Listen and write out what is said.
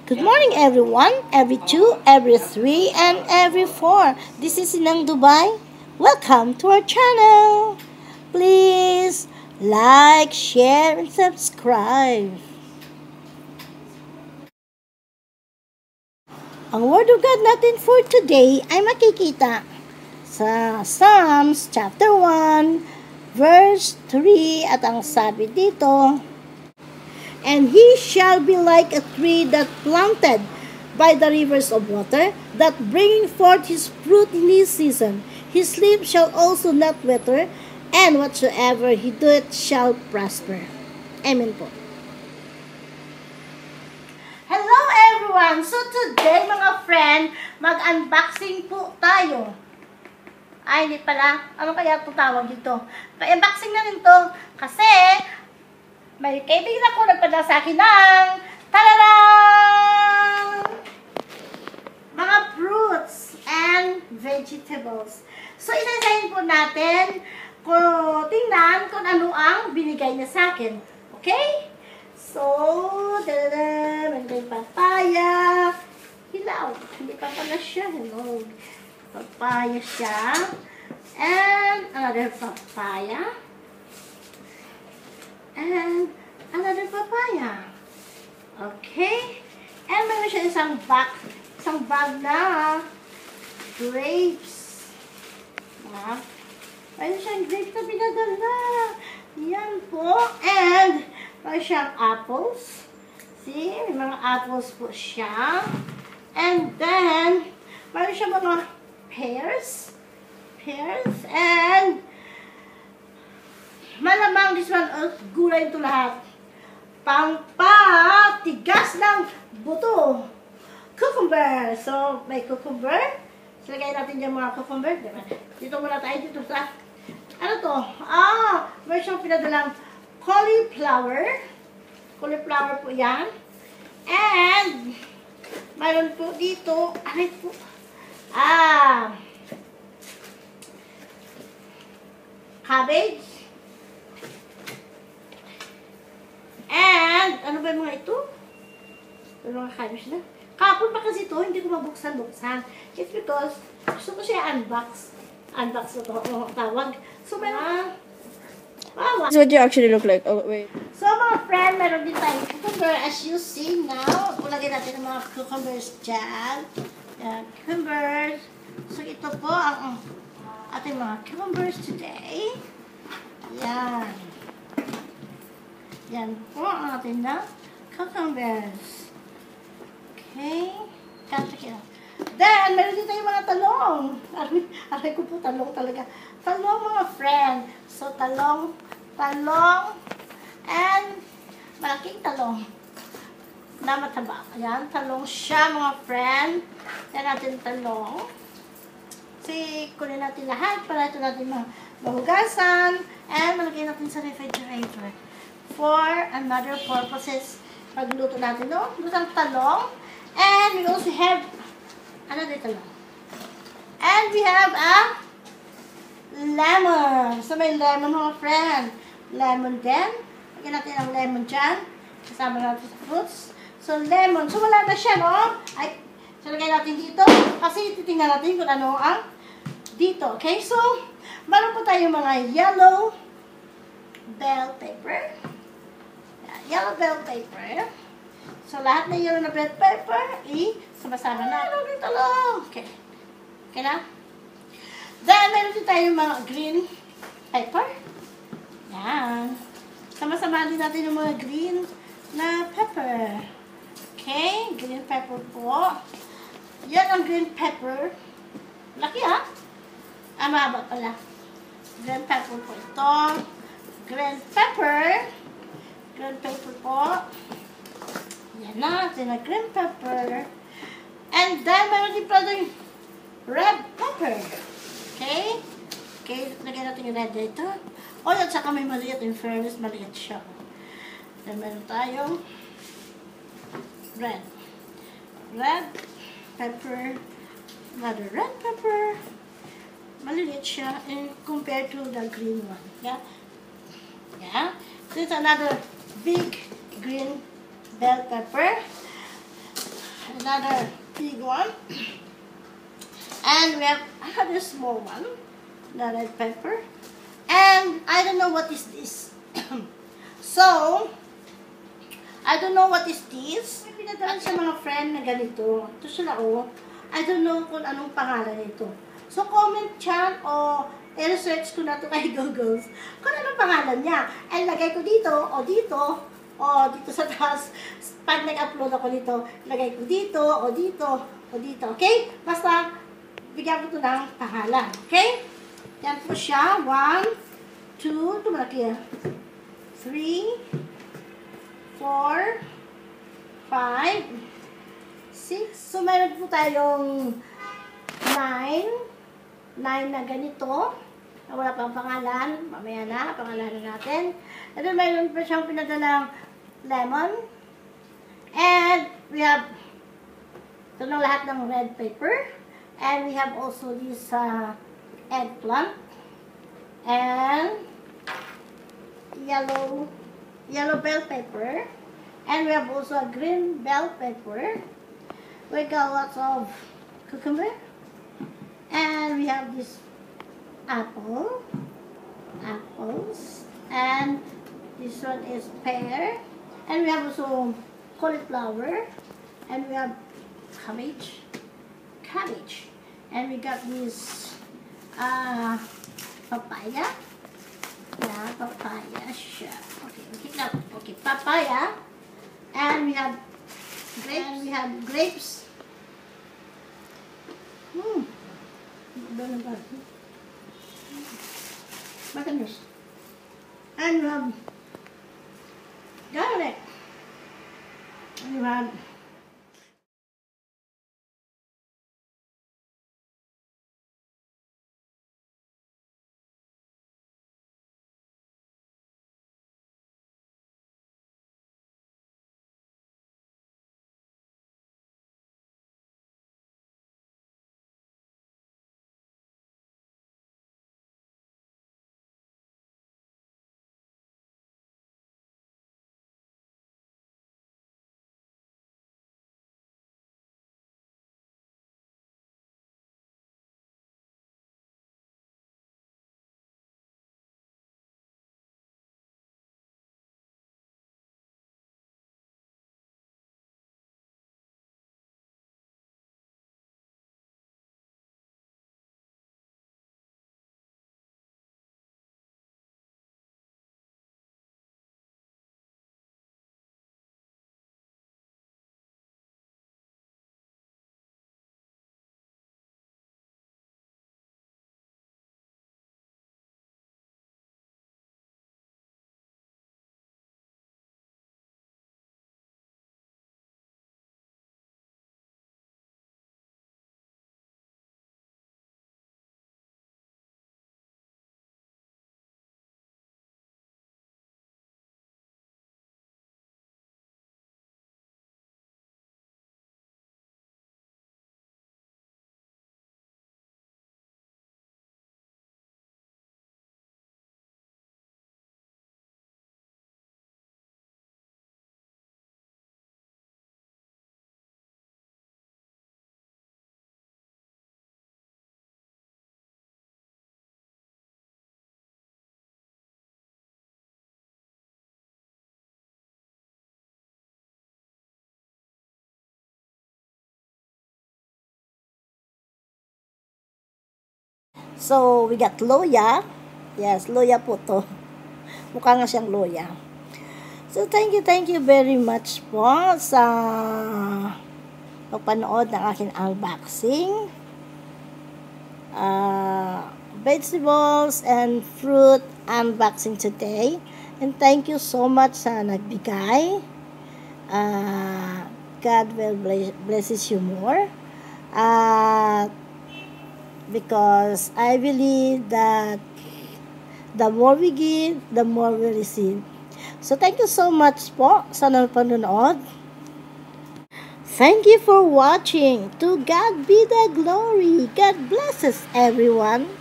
Good morning, everyone. Every 2, every 3, and every 4. This is Inang Dubai. Welcome to our channel. Please like, share, and subscribe. Ang Word of God natin for today ay makikita sa Psalms chapter 1, verse 3, at ang sabi dito, "And he shall be like a tree that planted by the rivers of water, that bringing forth his fruit in his season. His leaf shall also not wither, and whatsoever he doeth shall prosper." Amen po. Hello everyone! So today mga friend, mag-unboxing po tayo. Ay, hindi pala. Ano kaya ito tawag dito? Pa-unboxing na rin to kasi may kaibigan ako nagpadala sa akin ng tararang! Mga fruits and vegetables. So, isa-isahin po natin kung tingnan kung ano ang binigay niya sa akin. Okay? So, may papaya. Hilaw. Hindi pa pala siya. Hello. Papaya siya. And another papaya. And another papaya. Okay? And mayroon siya isang bag na grapes. Mayroon siyang grapes na pinadala. Yan po. And mayroon siyang apples. See? May mga apples po siya. And then, mayroon siyang mga pears. And malamang this one, gulay ito lahat. Pampatigas ng buto. Cucumber. So, may cucumber. So, lagay natin yung mga cucumber. Diba? Dito muna tayo dito sa, ano to? May siyang pinadalang cauliflower. Cauliflower po yan. And, mayroon po dito, cabbage. And, ano ba yung mga ito? Yung mga cabbage na. Kapon pa kasi ito, hindi ko mabuksan-buksan. It's because, gusto ko siya unbox. Unbox na ito, ang tawag. So, meron, This is what you actually look like. Oh, wait. So, mga friend, meron din tayong cucumber. As you see now, ulagay natin ang mga cucumbers dyan. Yan, cucumbers. So, ito po ang ating mga cucumbers today. Yan. Yan po ang ating na cucumbers. Okay. Kaya. Then, meron din tayong mga talong. Aray ko po, talong talaga. Talong, mga friend. So, talong, and malaking talong na mataba. Ayan, talong siya, mga friend. Yan natin talong. Kasi, kunin natin lahat para ito natin mahugasan and malagay natin sa refrigerator for another purposes. Pagluto natin, no? Lutang talong. And we also have another talong. And we have a lemon. So, may lemon, mga friend. Lemon din. Lagyan natin ang lemon dyan. Kasama natin sa fruits. So, lemon. So, wala na siya, no? Ay, so, lagyan natin dito. Kasi, titingnan natin kung ano ang dito. Okay? So, meron po tayong mga yellow bell pepper. Yellow bell pepper. So, lahat na yellow na bell pepper, sama-sama na. Dito lang. Okay. Okay na? Then, meron din tayong mga green pepper. Yan. Sama-sama din natin yung mga green na pepper. Okay? Green pepper po. Yan ang green pepper. Laki ha? Mahaba pala. Green pepper po ito. Green pepper. Green pepper po. Yan natin na green pepper. And then, meron din pala yung red pepper. Okay? Okay, lagyan natin yung red dito. At saka may maliit. In fairness, maliit siya. Then, meron tayong red. Red pepper. Another red pepper. Maliit siya compared to the green one. Yeah? Yeah? This is another big green bell pepper. another big one. And we have another small one, the red pepper. And I don't know what is this. So, I don't know what is this. May pinadala sa mga friend na ganito. Ito sila oh. I don't know kung anong pangalan nito. So, comment dyan o i-research ko na ito kay Google kung anong pangalan niya. And lagay ko dito o dito o dito sa taas. Pag nag-upload ako nito, lagay ko dito o dito o dito. Okay? Basta, bigyan ko ito ng pangalan. Okay? Yan po siya. 1, 2, ito malaki yan. 3, 4, 5, 6. So, meron po tayong 9 na ganito. Na wala pang pangalan. Mamaya na, pangalanan natin. And then, meron pa siyang pinadalang lemon. And we have ito ng lahat ng red pepper. And we have also this eggplant. And yellow bell pepper. And we have also a green bell pepper. We got lots of cucumber. And we have this apples. And this one is pear. And we have also cauliflower. And we have cabbage. And we got this papaya. Yeah, papaya siya. Okay, papaya. And we have grapes. Bananas. And we have garlic. And we have so we got loya. Yes, loya po to. Mukha nga siyang loya. So, thank you very much po sa pagpanood ng aking unboxing. Vegetables and fruit unboxing today. And thank you so much sa nagbigay. God will blesses you more. Because I believe that the more we give, the more we receive. So, thank you so much po sa panonood. Thank you for watching. To God be the glory. God blesses everyone.